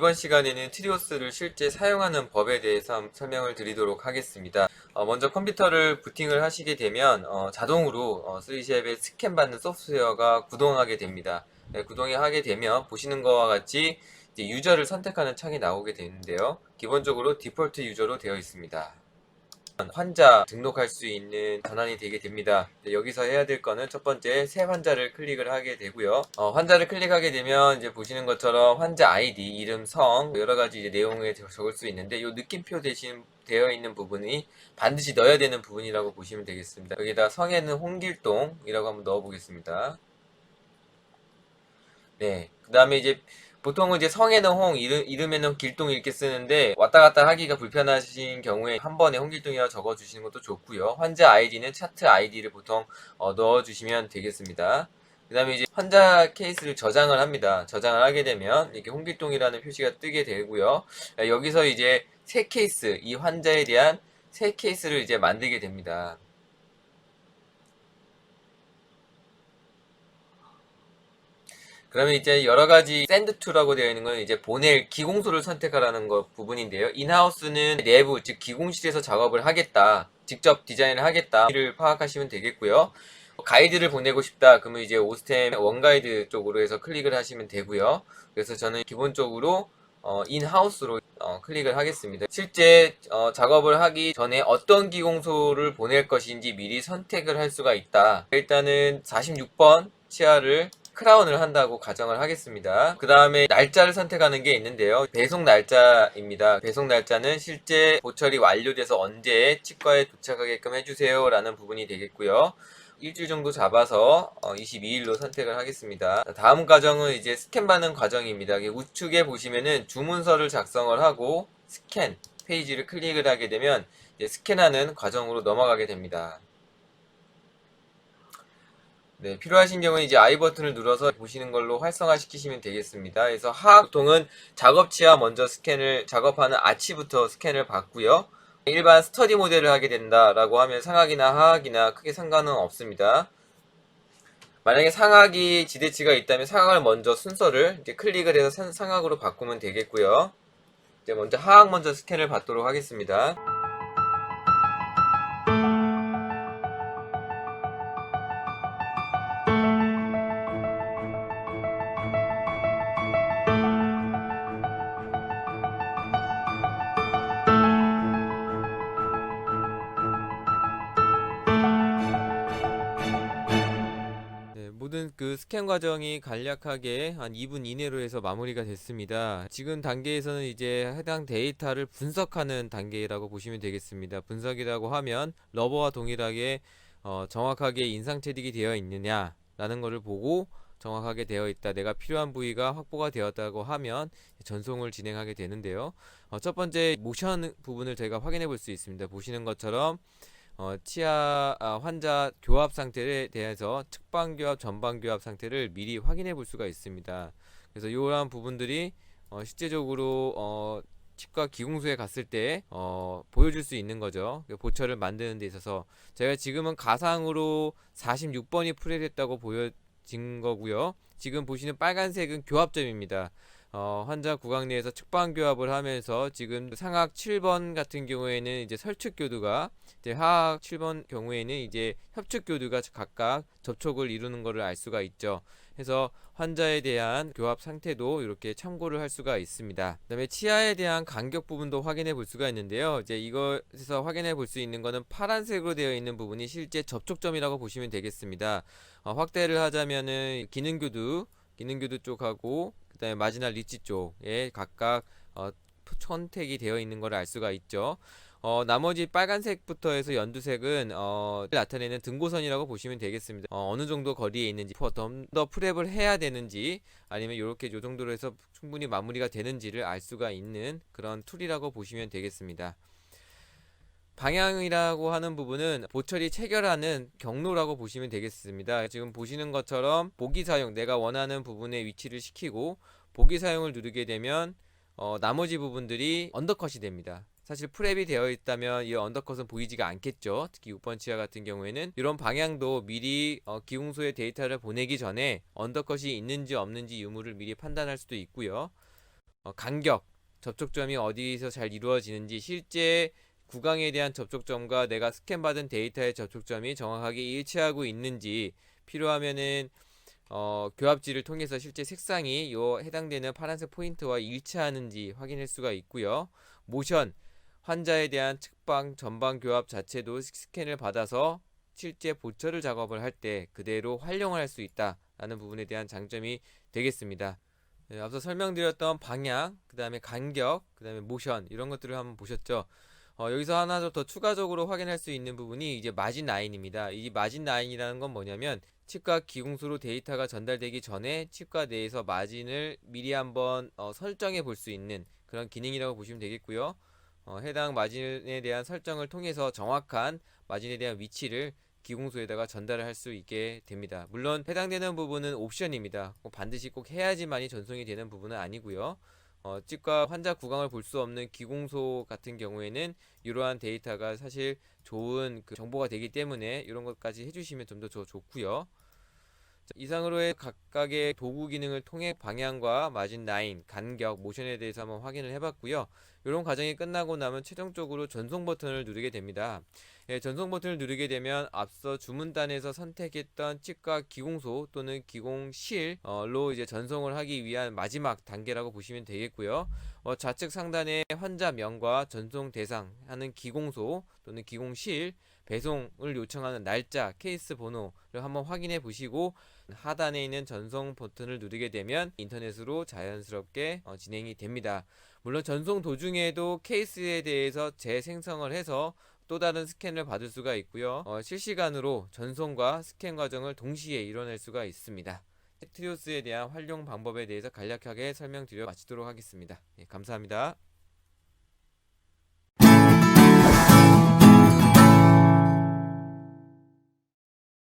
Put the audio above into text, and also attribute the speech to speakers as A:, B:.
A: 이번 시간에는 트리오스를 실제 사용하는 법에 대해서 설명을 드리도록 하겠습니다. 먼저 컴퓨터를 부팅을 하시게 되면 자동으로 3샵에 스캔받는 소프트웨어가 구동하게 됩니다. 네, 구동이 하게 되면 보시는 것과 같이 이제 유저를 선택하는 창이 나오게 되는데요. 기본적으로 디폴트 유저로 되어 있습니다. 환자 등록할 수 있는 전환이 되게 됩니다. 여기서 해야 될 거는 첫 번째 새 환자를 클릭을 하게 되고요. 환자를 클릭하게 되면 이제 보시는 것처럼 환자 아이디, 이름, 성 여러 가지 이제 내용을 적을 수 있는데 이 느낌표 대신 되어 있는 부분이 반드시 넣어야 되는 부분이라고 보시면 되겠습니다. 여기다 성에는 홍길동이라고 한번 넣어 보겠습니다. 네. 그 다음에 이제 보통은 이제 성에는 홍, 이름에는 길동 이렇게 쓰는데 왔다 갔다 하기가 불편하신 경우에 한 번에 홍길동이라고 적어 주시는 것도 좋고요. 환자 아이디는 차트 아이디를 보통 넣어 주시면 되겠습니다. 그 다음에 이제 환자 케이스를 저장을 합니다. 저장을 하게 되면 이렇게 홍길동이라는 표시가 뜨게 되고요. 여기서 이제 새 케이스, 이 환자에 대한 새 케이스를 이제 만들게 됩니다. 그러면 이제 여러 가지 send to라고 되어 있는 건 이제 보낼 기공소를 선택하라는 거 부분인데요. 인하우스는 내부, 즉 기공실에서 작업을 하겠다. 직접 디자인을 하겠다를 파악하시면 되겠고요. 가이드를 보내고 싶다. 그러면 이제 오스템 원가이드 쪽으로 해서 클릭을 하시면 되고요. 그래서 저는 기본적으로 인하우스로 클릭을 하겠습니다. 실제 작업을 하기 전에 어떤 기공소를 보낼 것인지 미리 선택을 할 수가 있다. 일단은 46번 치아를 크라운을 한다고 가정을 하겠습니다. 그 다음에 날짜를 선택하는 게 있는데요. 배송 날짜입니다. 배송 날짜는 실제 보철이 완료돼서 언제 치과에 도착하게끔 해주세요 라는 부분이 되겠고요. 일주일 정도 잡아서 22일로 선택을 하겠습니다. 다음 과정은 이제 스캔 받는 과정입니다. 우측에 보시면은 주문서를 작성을 하고 스캔 페이지를 클릭을 하게 되면 이제 스캔하는 과정으로 넘어가게 됩니다. 네, 필요하신 경우에 이제 I 버튼을 눌러서 보시는 걸로 활성화 시키시면 되겠습니다. 그래서 보통은 작업치와 먼저 스캔을 작업하는 아치부터 스캔을 받고요. 일반 스터디 모델을 하게 된다라고 하면 상악이나 하악이나 크게 상관은 없습니다. 만약에 상악이 지대치가 있다면 상악을 먼저 순서를 이제 클릭을 해서 상악으로 바꾸면 되겠고요. 이제 먼저 하악 먼저 스캔을 받도록 하겠습니다. 네, 모든 그 스캔 과정이 간략하게 한 2분 이내로 해서 마무리가 됐습니다. 지금 단계에서는 이제 해당 데이터를 분석하는 단계라고 보시면 되겠습니다. 분석이라고 하면 러버와 동일하게 정확하게 인상 채딕이 되어 있느냐 라는 것을 보고 정확하게 되어 있다, 내가 필요한 부위가 확보가 되었다고 하면 전송을 진행하게 되는데요. 첫 번째 모션 부분을 저희가 확인해 볼 수 있습니다. 보시는 것처럼 치아 환자 교합 상태에 대해서 측방 교합, 전방 교합 상태를 미리 확인해 볼 수가 있습니다. 그래서 이러한 부분들이 실제적으로 치과 기공소에 갔을 때 보여줄 수 있는 거죠. 보철을 만드는 데 있어서 제가 지금은 가상으로 46번이 프레됐다고 보여진 거고요. 지금 보시는 빨간색은 교합점입니다. 환자 구강 내에서 측방 교합을 하면서 지금 상악 7번 같은 경우에는 이제 설측 교두가, 이제 하악 7번 경우에는 이제 협측 교두가 각각 접촉을 이루는 것을 알 수가 있죠. 그래서 환자에 대한 교합 상태도 이렇게 참고를 할 수가 있습니다. 그다음에 치아에 대한 간격 부분도 확인해 볼 수가 있는데요. 이제 이것에서 확인해 볼 수 있는 거는 파란색으로 되어 있는 부분이 실제 접촉점이라고 보시면 되겠습니다. 확대를 하자면은 기능교두 쪽하고 그다음에 마지막 리치 쪽에 각각 선택이 되어 있는 걸 알 수가 있죠. 나머지 빨간색부터 해서 연두색은 나타내는 등고선이라고 보시면 되겠습니다. 어느 정도 거리에 있는지, 좀 더 프랩을 해야 되는지, 아니면 이렇게 요 정도로 해서 충분히 마무리가 되는지를 알 수가 있는 그런 툴이라고 보시면 되겠습니다. 방향이라고 하는 부분은 보철이 체결하는 경로라고 보시면 되겠습니다. 지금 보시는 것처럼 보기 사용, 내가 원하는 부분에 위치를 시키고 보기 사용을 누르게 되면 나머지 부분들이 언더컷이 됩니다. 사실 프랩이 되어 있다면 이 언더컷은 보이지가 않겠죠. 특히 6번 치아 같은 경우에는 이런 방향도 미리 기공소에 데이터를 보내기 전에 언더컷이 있는지 없는지 유무를 미리 판단할 수도 있고요. 간격, 접촉점이 어디서 잘 이루어지는지, 실제 구강에 대한 접촉점과 내가 스캔받은 데이터의 접촉점이 정확하게 일치하고 있는지, 필요하면은 교합지를 통해서 실제 색상이 요 해당되는 파란색 포인트와 일치하는지 확인할 수가 있고요. 모션, 환자에 대한 측방, 전방 교합 자체도 스캔을 받아서 실제 보철을 작업을 할 때 그대로 활용을 할 수 있다라는 부분에 대한 장점이 되겠습니다. 네, 앞서 설명드렸던 방향, 그 다음에 간격, 그 다음에 모션, 이런 것들을 한번 보셨죠? 여기서 하나 더 추가적으로 확인할 수 있는 부분이 이제 마진 라인입니다. 이 마진 라인이라는 건 뭐냐면, 치과 기공소로 데이터가 전달되기 전에 치과 내에서 마진을 미리 한번 설정해 볼 수 있는 그런 기능이라고 보시면 되겠고요. 해당 마진에 대한 설정을 통해서 정확한 마진에 대한 위치를 기공소에다가 전달을 할 수 있게 됩니다. 물론 해당되는 부분은 옵션입니다. 반드시 꼭 해야지만이 전송이 되는 부분은 아니고요. 치과 환자 구강을 볼 수 없는 기공소 같은 경우에는 이러한 데이터가 사실 좋은 그 정보가 되기 때문에 이런 것까지 해주시면 좀 더 좋고요. 이상으로의 각각의 도구 기능을 통해 방향과 마진 라인, 간격, 모션에 대해서 한번 확인을 해봤고요. 이런 과정이 끝나고 나면 최종적으로 전송 버튼을 누르게 됩니다. 예, 전송 버튼을 누르게 되면 앞서 주문단에서 선택했던 치과 기공소 또는 기공실로 이제 전송을 하기 위한 마지막 단계라고 보시면 되겠고요. 좌측 상단에 환자명과 전송 대상 하는 기공소 또는 기공실, 배송을 요청하는 날짜, 케이스 번호를 한번 확인해 보시고, 하단에 있는 전송 버튼을 누르게 되면 인터넷으로 자연스럽게 진행이 됩니다. 물론 전송 도중에도 케이스에 대해서 재생성을 해서 또 다른 스캔을 받을 수가 있고요. 실시간으로 전송과 스캔 과정을 동시에 이뤄낼 수가 있습니다. 트리오스에 대한 활용 방법에 대해서 간략하게 설명드려 마치도록 하겠습니다. 예, 감사합니다.